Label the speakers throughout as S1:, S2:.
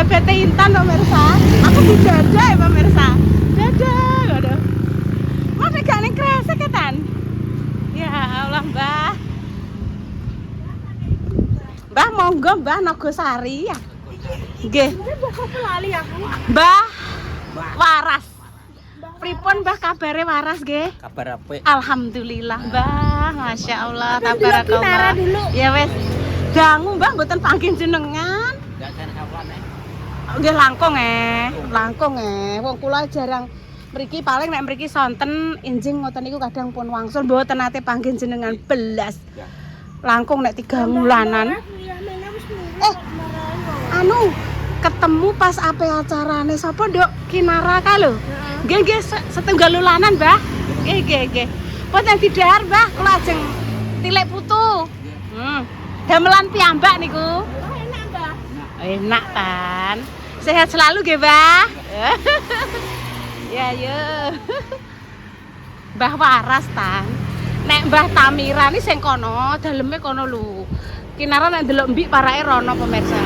S1: bebek Intan pemirsa. Aku dijajah ya pemirsa. Jajah, aduh. Mana gak ning kresek kan? Ya Allah, Mbah. Mbah monggo Mbah Nogosari ya. Nggih. Mbah Waras. Pripun Mbah kabare waras nggih?
S2: Kabar apik.
S1: Alhamdulillah Mbah, Masya Allah, tabarakallah. Ya wes, dangu Mbah mboten panggih jenengan.
S2: Enggak kan kawan
S1: Nggih langkung wong kula jarang mriki paling nek mriki sonten injing ngoten niku kadang pun wangsul mboten nate panggih jenengan belas. Langkung nek 3 wulanan. Anu ketemu pas ape acarane sapa Nduk Kinara ka lho. Nggih setunggal wulanan Mbah. Nggih. Pun yang didahar Mbah kula ajeng tilik putu. Damelan piyambak niku. Enak Mbah. Enak kan. Sehat selalu nggih Mbah. Ya yo. Mbah Waras tan. Nek Mbah Tamira ni sing kono, daleme kono lho. Kinara nek ndelok mbik parake rono pemirsa.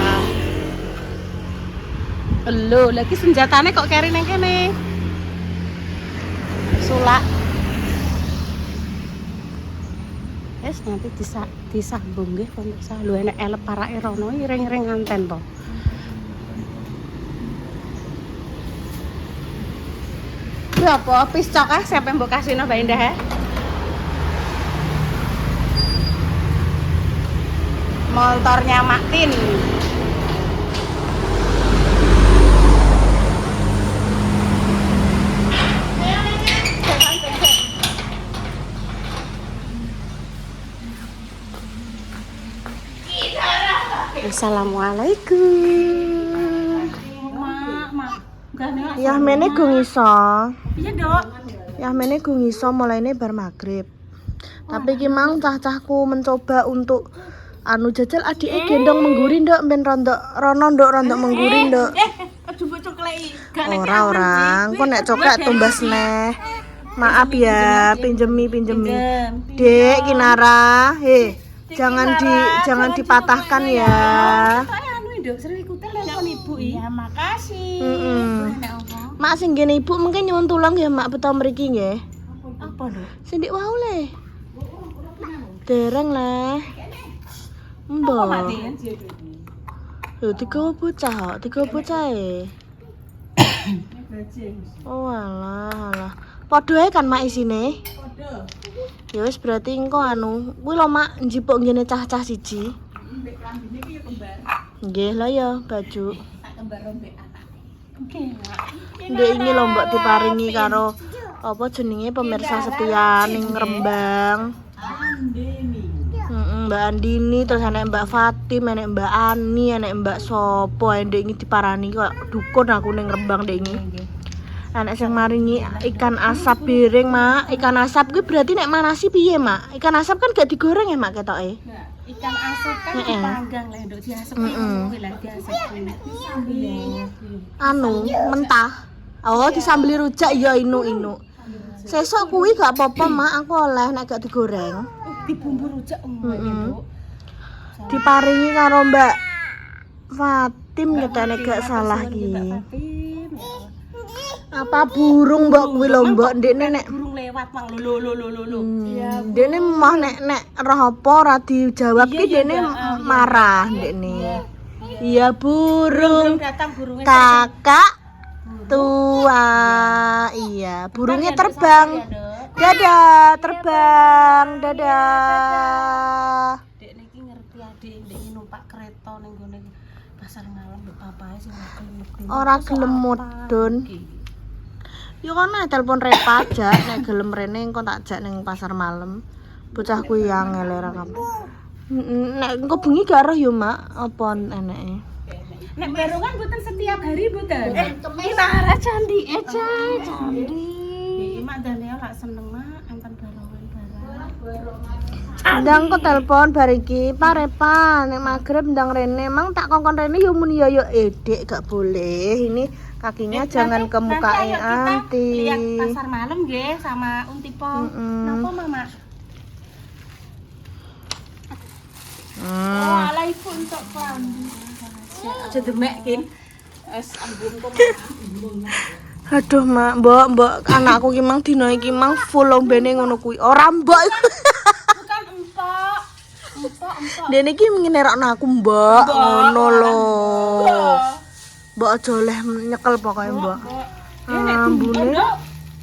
S1: Lho, lagi senjatane kok keri nang kene. Sulak. Wes nanti disambung nggih pemirsa. Lho enek elep parake rono iring-iring nganten po. Berapa piscok siapa yang mbok kasihno Mbak Indah ya? Motornya Maktin. Assalamualaikum. Ya mene gung iso. Iya, Dok. Ya mene gung iso mulaine bar magrib. Tapi ki mang cah-cahku mencoba untuk anu jajal adike gendong mengguri nduk ben rondok rono nduk rondok mengguri nduk. Aduh mbok cokleki. Ora, engko nek coklat tumbas neh. Maaf ya, pinjemi. Dek Kinara, jangan dipatahkan ya. Anu nduk sering ikutin telepon ibu iki. Ya makasih. Mak sing ngene ibu mungkin nyuwun tulung ya mak beto mriki nggih. Apa lho? Sing dik wau le. Dereng le. Mbok. Lho tiga bocah e. Oh alah. Padha ae kan mak isine. Padha. Ya wis berarti engko anu, kuwi lho mak njipuk ngene cah-cah siji. Mbek klambine iki ya kembar. Nggih lho ya baju. Tak kembar rombek anake. Oke, Mak. Ndek ini lho mbok diparingi karo apa jenenge pemirsa setia ning Rembang. Andini. Mbak Andini, terus enek Mbak Fatim, enek Mbak Ani, enek Mbak Sopo, ndek iki diparani kok dukun aku ning Rembang ndek iki. Anak sing maringi ikan asap piring, Mak. Ikan asap kuwi berarti nek manasi piye, Mak? Ikan asap kan gak digoreng ya, Mak, ketoke? Nah, ikan asap kan dipanggang lho, nduk diasepi kuwi lah diasepi. Anu, mentah. Oh, disambeli rujak ya inu. Sesuk kuwi gak apa-apa, Mak, aku oleh nek gak digoreng. Dibumbu rujak Nduk. Diparingi karo Mbak Fatim ketene gak salah iki. Apa burung mbok kuwi lho mbok ndekne nek burung lewat mang lho. Iya. Ndekne mah nek roh apa ora dijawab ki ndekne marah ndekne. Iya burung datang burungnya kakak tua. Iya, burungnya terbang. Dadah, terbang. Dadah. Dekne iki ngerti adik ndek numpak kereta ning gone pasar malam mbek papae sing ora gelem mudhun. Yo kono telepon Repa aja nek gelem rene engko tak jak ning pasar malam. Bocah kuwi angel ora kabeh. Nek engko bengi gak roh yo, Mak, apa eneke. Nek barongan mboten setiap hari mboten. Kinara candi candi. Iki Mak Daniel lak seneng Mak anten barongan barang. Ndang kok telepon bar iki, Pak Repa, nek magrib ndang rene, mang tak kongkon rene yo muni yo Dek gak boleh. Ini kakinya jangan ke mukanya anti. Lihat pasar malam nggih sama Untipong. Napa Mama? Oh, ala ibu untuk klambi. Aja demek kin.
S2: Es ambung kok.
S1: Aduh, Mak, mbok anakku ki mang dina iki mang full lombene ngono kuwi. Ora mbok.
S2: Bukan empok. Empok.
S1: Dene iki ngenerokno aku, Mbok. Ngono lho. Mbok aja oleh nyekel pokoke, Mbok. Ambune.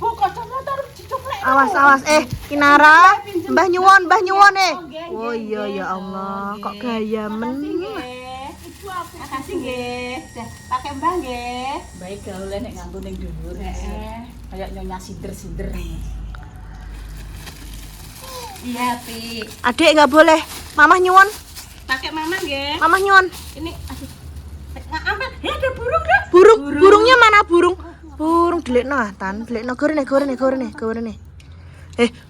S2: Bu kacamata harus dicuklek.
S1: Awas. Kinara. Mbah nyuwun Oh iya ya Allah, kok gaya men.
S2: Ibu aku kasih nggih. Pakai Mbah nggih. Baik gaule nek nganggo ning dhuwur. Kayak nyonya sinder-sinder. Iya, Pi.
S1: Adik enggak boleh. Mamah nyuwun.
S2: Pakai Mama nggih.
S1: Mamah nyuwun.
S2: Ini aduh. Apa? Ya ada burung dah.
S1: Burungnya mana burung? Burung delikno ah, Tan. Delikno gorene.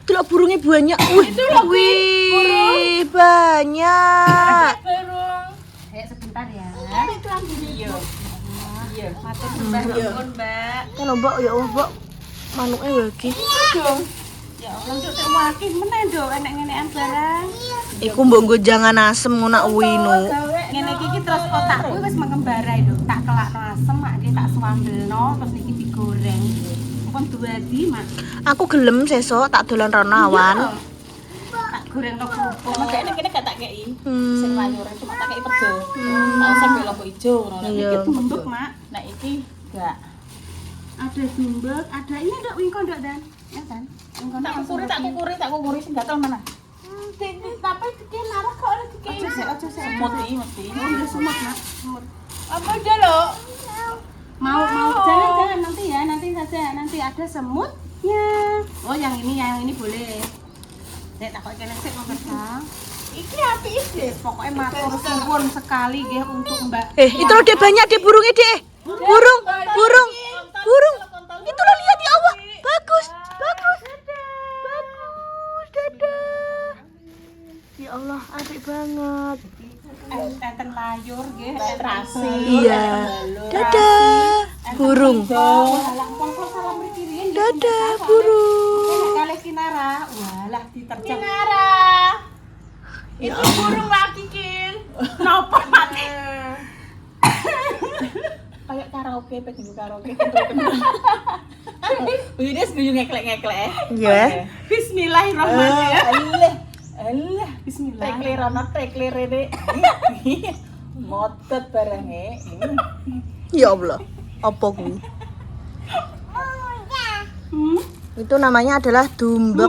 S1: Delok burungnya banyak. Wih, banyak.
S2: Burung. Sebentar ya. Itu ambil iya. Matur sembah nuwun, Mbak.
S1: Kan Mbok ya Allah, Mbok. Manuke lagi.
S2: Ya Allah, nduk tek wakih meneh nduk enek ngenekan barang.
S1: Iku mbok nggo jangan asem ngono wino.
S2: Ngene iki terus otakku wis mengembara itu. Tak kelakno asem, mak iki tak swambelno terus niki digoreng. Mumpun duadi, Mak.
S1: Aku gelem sesuk tak dolan rono awan.
S2: Tak goreng kok kerupuk. Mak kene gak tak kei. Sing layure cuma tak kei pego. Tak sampe lombok ijo ngono nek iki tumbuk, Mak. Nek iki gak. Ada dumbek, ada ini ndak wingko ndak Dan? Ya Dan. Wingko tak kukuri sing gatel mana? Tapi dikene arah kok ora dikene. Aja sik. Mesti. Oh, semut, Mak. Semut. Apa aja lo? Mau jangan nanti ya, nanti saja. Nanti ada semutnya. Oh, yang ini boleh. Nek takok kene sik kok Kang. Iki api iki. Pokoke matur suwun sekali nggih untuk Mbak.
S1: Itu loh Dek, banyak Dek burungnya Dek. Burung. Itu loh, lihat ya Allah. Bagus. Dadah. Ya Allah, apik banget.
S2: Enten layur nggih, terasi.
S1: Iya. Dadah. Burung.
S2: Walah pongko salam mriki riyen.
S1: Dadah, burung.
S2: Kalih Kinara. Walah diterjang. Kinara. Itu burung lagi, Kin. Napa mati? Kayak karaoke, pengen karaoke. Wis guyu ngeklek-ngeklek.
S1: Iya.
S2: Bismillahirrahmanirrahim. Allah, bismillah. Tekle rene. Motot barenge.
S1: Ya Allah. Apa kuwi? Itu namanya adalah dumbek.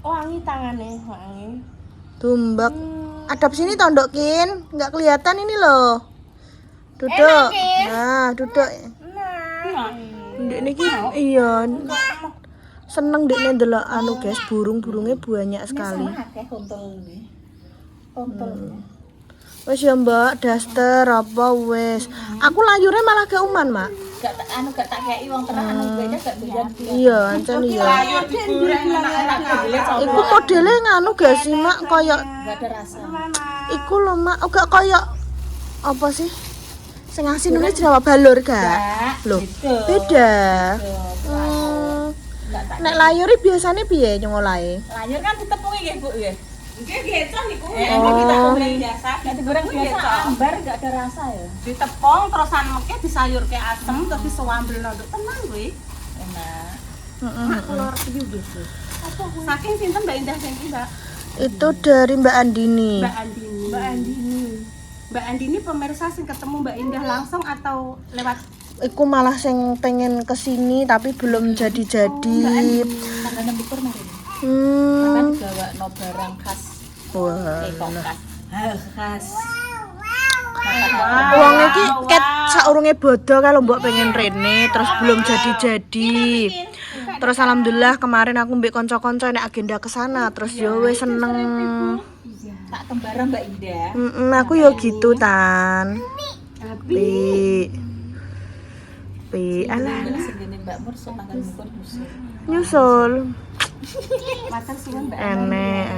S2: Wangi tangane, wangi.
S1: Dumbek. Adap sini tondokin, nggak kelihatan ini loh. Duduk. Nah, duduk. Ndek niki iya. Seneng ndek ndelok anu guys, burungnya banyak sekali.
S2: Akeh untul nggih. Untul.
S1: Wes ya Mbak, daster apa wes. Aku layure malah ke uman, Mak.
S2: Gak tak kei wong tenan beda gak doyan.
S1: Iya, ancen iya.
S2: Layur digoreng enak-enak.
S1: Iku modele nganu gak sih, Mak? Kayak
S2: Gak ada rasa.
S1: iku lho, Mak. Oh, gak kayak apa sih? Sing asin ini Jawa balur gak? Loh, beda. Nek layure biasane piye nyongolahe?
S2: Layur kan ditepungi nggih, Bu nggih. Nggih gecon niku.
S1: Kita
S2: goreng biasa. Nek digoreng biasa ambar gak ada rasa ya. Ditepung terus aneke disayurke asem terus disuambelno nduk tenang kuwi. Enak. Mak telur piye gitu. Saking sinten Mbak Indah sing iki, Mbak?
S1: Itu dari Mbak Andini.
S2: Mbak Andini pemirsa sing ketemu Mbak Indah langsung atau lewat
S1: Iku malah sing pengen kesini tapi belum jadi-jadi.
S2: tanggal 16 mari.
S1: Hmm.
S2: Digawa no barang khas.
S1: Wah.
S2: Khas.
S1: Wong iki ket saurunge bodo kalau mbok pengen rene terus belum jadi-jadi. Terus alhamdulillah kemarin aku mbek kanca-kanca nek agenda ke sana terus yo wis seneng.
S2: Tak kembaran Mbak Indah.
S1: Aku yo gitu Tan. Pi alah
S2: Segini Mbak Mur tanggal mukon nyusul.
S1: nyusul.
S2: Matur suwun Mbak.
S1: Enek.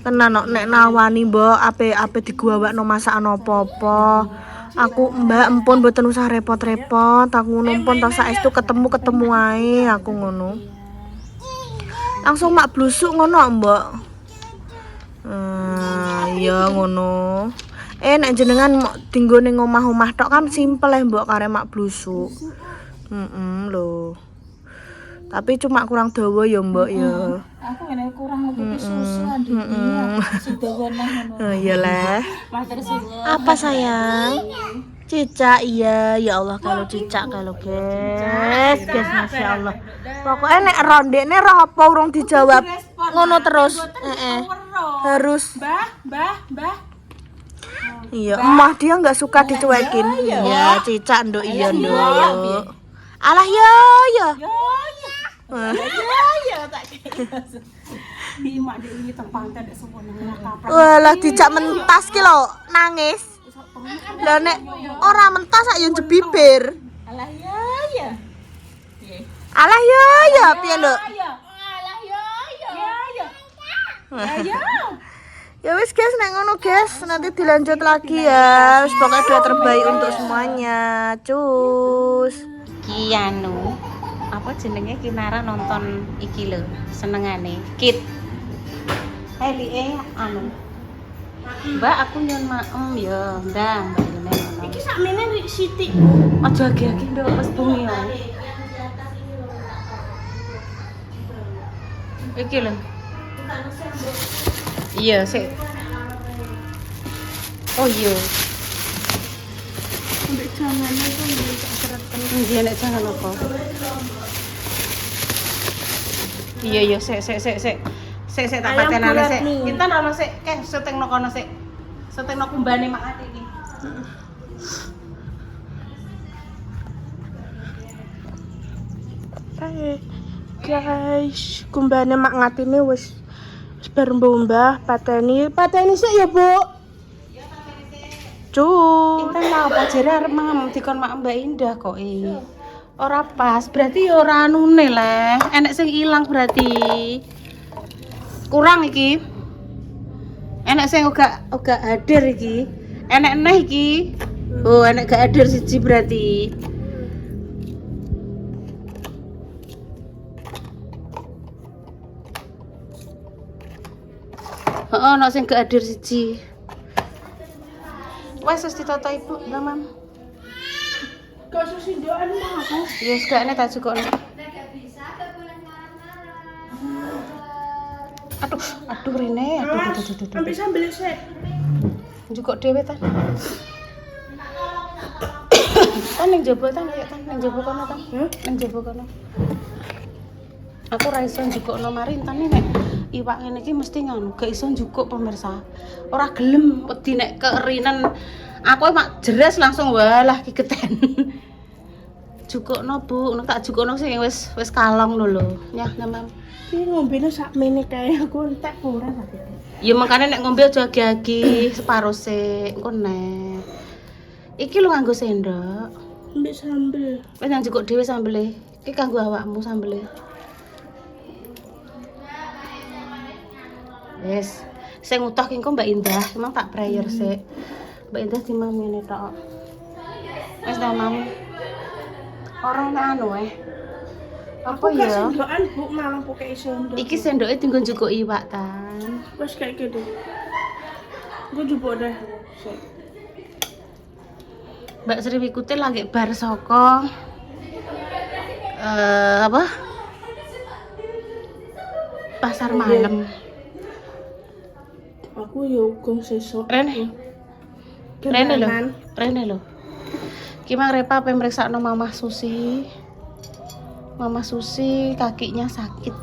S1: Tenan nek nawani mbok ape digawakno masakan apa-apa. Aku Mbak empun mboten usah repot-repot. Aku numpun ta saestu ketemu ae aku ngono. Langsung mak blusuk ngono Mbok. Iya ngono. Nek jenengan mau tinggo ning omah-omah tok kan simpel mbok kare mak blusuk. Lho. Tapi cuma kurang dawa ya mbok ya.
S2: Aku ngene kurang nutupi susu adiknya. Sedawa nang ngono.
S1: Oh iya lah.
S2: Matur suwun.
S1: Apa sayang? Cicak iya, ya Allah kalau cicak kalau guys, Masya Allah. Pokoknya nek rondekne roh apa urung dijawab ngono terus. Harus.
S2: Mbah.
S1: Iya, emah dia nggak suka dicuekin. Iya, cicak nduk iya nduk. Alah ya.
S2: Ya tak kira. Di mak dek iki teng pantai dek sepono kaprak.
S1: Walah dijak mentas ki lho, nangis. Lah nek ora mentas sak yo njebibir.
S2: Alah ya.
S1: Alah ya piye nduk?
S2: Alah ya.
S1: Ya wis guys, nek ngono guys, nanti dilanjut lagi ya. Wis pokoknya doa terbaik untuk semuanya. Cus.
S3: Kianu apa jenenge Kinara nonton iki lho senengane Kit Heli anu Mbak aku nyon maem ya ndang Mbak Yune ngono
S2: Iki sakmene Siti.
S3: aja agi-agi nduk wis bengi yo iki lho iya sik oh iya
S2: Ambek jangane kok mbek tak sereten.
S3: iya nek jangan apa iya sik tak patenane sik kita ono sik syutingno kono sik syutingno kumbane mak ati iki
S1: Guys, kumbane mak ngatine wis bar mbah pateni sik ya, Bu. Cuk.
S3: Intan lah apa jere arep mang dikon mak Mbak Indah kok ora pas berarti ya ora anune le enek sing ilang berarti kurang iki enek sing uga hadir iki enek neh iki oh enek gak hadir siji berarti ono sing gak hadir siji wes ditata ibu ndak mam
S2: Kok susi ndokan apa?
S3: yes gak nek tak cukokno aduh Rene aduh
S2: Ambek sambel sik.
S3: Jukok dhewe ta. Tan ning jaba tan ayo tan ning jaba kono tan. Ning jaba kono. Aku ra iso njukokno mari tan nek iwak ngene iki mesti nganu, gak iso njukuk pemirsa. Ora gelem wedi nek keerinan. Aku mak jeres langsung walah kigeten. Jukokno Bu, nek tak jukokno sing wis kalong lho lho. Nyah Mam.
S2: Iki ngombene sakmene kae aku entek ora tadi.
S3: Ya makanya nek ngombe aja agi-agi separo sik, engko nek. Iki lho nganggo sendok.
S2: Ambek sambel.
S3: Wis nang jukuk dhewe sambele. Iki kanggo awakmu sambele. Wis. Sing utuh ki engko Mbak Indah, emang tak prayer sik. Mbak Indah timang ngene tok. Wis ta, Mam. Ora ana anu Apa ya?
S2: Sendokan Bu malah pokoke sendok.
S3: Iki sendoke dienggo njukuk iwak tan.
S2: Wes kayak gitu. Gue jupuk deh.
S3: Mbak Sri Wikuti lagi bar saka apa? Pasar malam.
S2: Aku yo gong sesuk.
S3: Rene lho. Ki mang Repa pemeriksaan Mama Susi. Mama Susi kakinya sakit.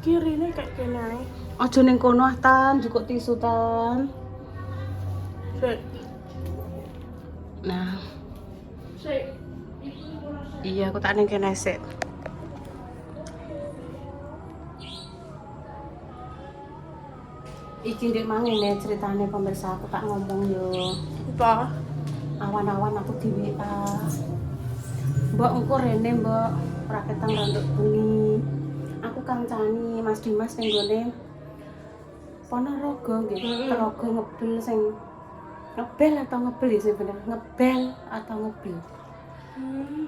S2: Kirine kayak kene.
S3: Aja ning kono tan, jukuk tisu tan.
S2: Sik.
S3: Nah,
S2: Sik.
S3: iya aku tak ning kene sik. Iki ndek mang ngene ceritane pemirsa aku tak ngomong yo.
S2: Apa?
S3: Awan-awan aku di WA. Mbak engko rene mbak ora ketang randuk bengi. Aku kancani Mas Dimas ning gone Ponorogo nggih. Terogo ngebel sing ngebel atau ngebel ya sing bener. Ngebel atau ngebel.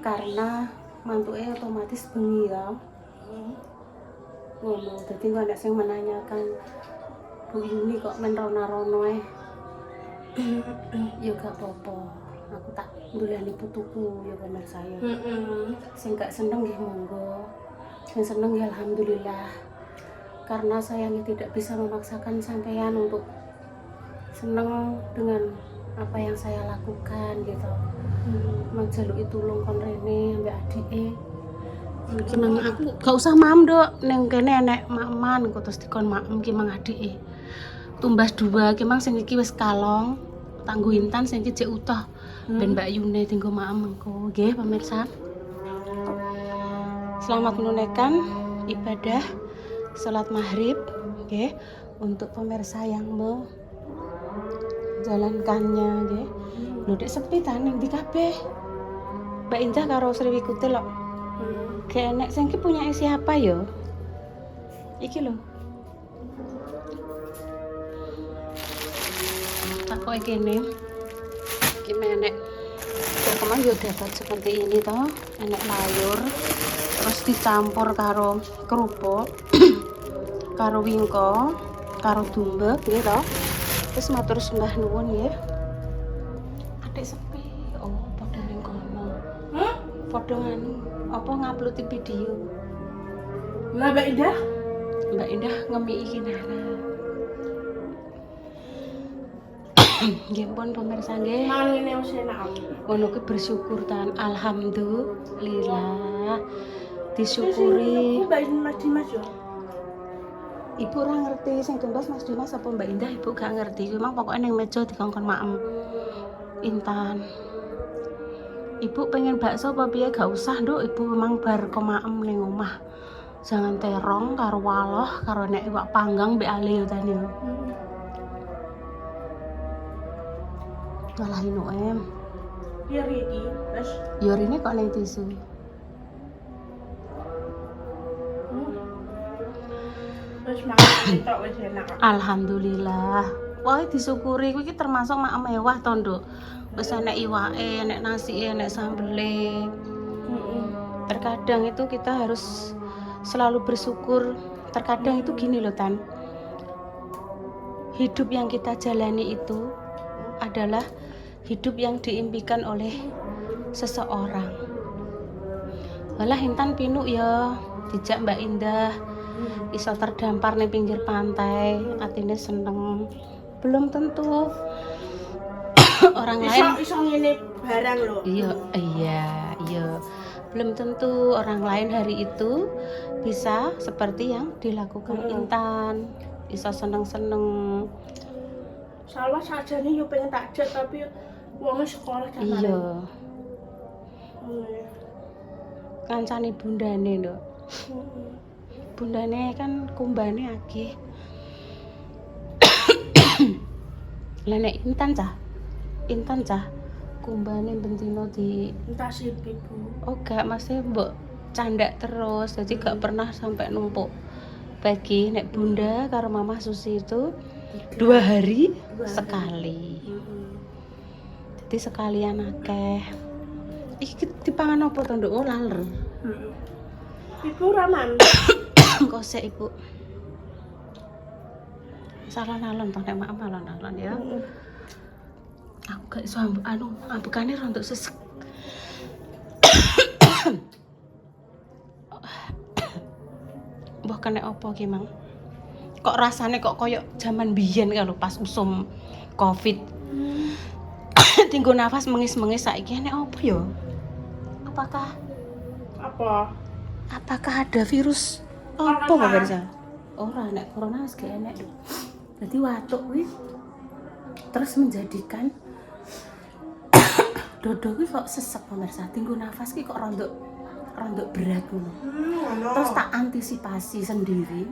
S3: Karena mantuke otomatis bengi ya. Ngono dadi kok nek sing menanyakan Bu Yuni kok men rono-rono ya gak apa-apa. Aku tak ndolani putuku ya pemirsa ya. Sing gak seneng nggih monggo. Sing seneng ya alhamdulillah. Karena saya tidak bisa memaksakan sampean untuk seneng dengan apa yang saya lakukan gitu. Menjaluki tulung kon rene ambek adike. Iki mang aku gak usah mam dok, neng kene enek maman kok terus dikon maem ki mang adike. Tumbas dua ki mang sing iki wis kalong, tanggo Intan sing iki jek utuh. Ben Mbak Yune tinggo maem engko, nggih pemirsa. Selamat menunaikan ibadah salat maghrib, nggih, untuk pemirsa yang menjalankannya, nggih. Lho dek sepi ta ning ndi kabeh. Mbak Indah karo Sriwikuti lho. Kayak enek sing iki punya siapa yo? Iki lho. Takoke kene. Iki menek. Kemang yo dapat seperti ini toh, enek layur. Terus dicampur karo kerupuk, karo wingko, karo dumbek gitu toh. Terus matur sembah nuwun ya. Adik sepi. Oh, padha ning kono. Padha anu apa ngupload video.
S2: Lah Mbak Indah?
S3: Mbak Indah ngemi iki nara. Nggih pun pemirsa nggih.
S2: Mangene wis enak.
S3: Ngono ki bersyukur tan alhamdulillah. Disyukuri.
S2: Mbak Mas Dimas yo.
S3: Ibu ora ngerti sing tumbas Mas Dimas apa Mbak Indah ibu gak ngerti. Memang pokoknya ning meja dikongkon maem. Intan. Ibu pengen bakso apa piye gak usah nduk, ibu memang bar komaem ning omah. Jangan terong karo waloh karo nek iwak panggang mbek ale yo tani yo. Ngalahin OM.
S2: Biar iki, Mas.
S3: Yo rene kok ning tisu.
S2: Wis mangan tok wis enak.
S3: Alhamdulillah. Wah, disyukuri kuwi iki termasuk mak mewah to, Nduk. Wis enek iwake, enek nasi, enek sambele. Terkadang itu kita harus selalu bersyukur. Terkadang itu gini loh Tan. Hidup yang kita jalani itu adalah hidup yang diimpikan oleh seseorang. Walah Intan pinuk ya dijak Mbak Indah iso terdampar ning pinggir pantai, atine seneng. Belum tentu orang lain
S2: Iso ngene barang lho.
S3: iya. Belum tentu orang lain hari itu bisa seperti yang dilakukan Intan. Iso seneng-seneng.
S2: Salah sajane yo pengen tak jek tapi wong sekolah kan.
S3: Iya. Kancane bundane, Nduk. Bundane kan kumbane akeh. Lah nek Intan cah kumbane bentino di
S2: Entah sih Bu.
S3: oh gak masih mbok candak terus jadi gak pernah sampai numpuk bagi nek bunda karo mama Susi itu 2 hari sekali. Jadi sekalian akeh. Iki dipangan apa to Nduk? Oh laler.
S2: Ibu raman.
S3: Kosek ibu. Salah nalon to nek mak alon-alon ya. Aku gak iso ambekane rontok sesek. Mbah kena apa ki Mang? Kok rasane kok koyo zaman biyen kalau pas usum Covid. Tinggo nafas mengis-mengis saiki nek apa ya? Apakah ada virus? Apa pemirsa? Ora nek corona wis gak enek. Dadi watuk kuwi terus menjadikan dodo kuwi kok sesek pemirsa. Tinggo nafas ki kok rondok berat ngono. Terus tak antisipasi sendiri.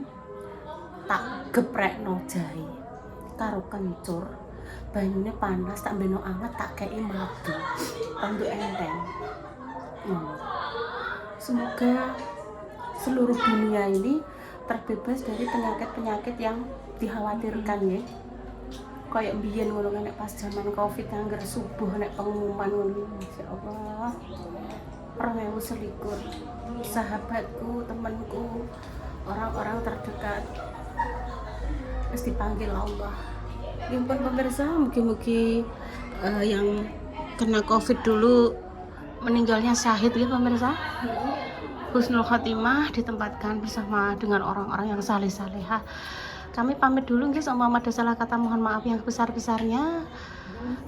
S3: Tak geprekno jahe karo kencur. Banyune panas tak beno anget tak kei madu. Rondok enteng. Semoga seluruh dunia ini terbebas dari penyakit-penyakit yang dikhawatirkan ya. Kayak biyen ngono nek pas zaman Covid angger subuh nek pengumuman ngono. Masyaallah. 2021 sahabatku, temanku, orang-orang terdekat Terus dipanggil Allah. Ya pun pemirsa, mugi-mugi yang kena COVID dulu meninggalnya syahid ya pemirsa. Husnul khotimah, ditempatkan bersama dengan orang-orang yang saleh-salehah. Kami pamit dulu guys, sama ada salah kata mohon maaf yang besar-besarnya.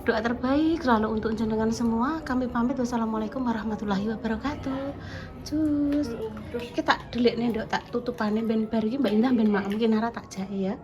S3: Doa terbaik selalu untuk jenengan semua. Kami pamit, wassalamualaikum warahmatullahi wabarakatuh. Cus kita delik nih dok, tak tutupannya ben bar iki Mbak Indah ben mak mungkin arah tak jahe ya.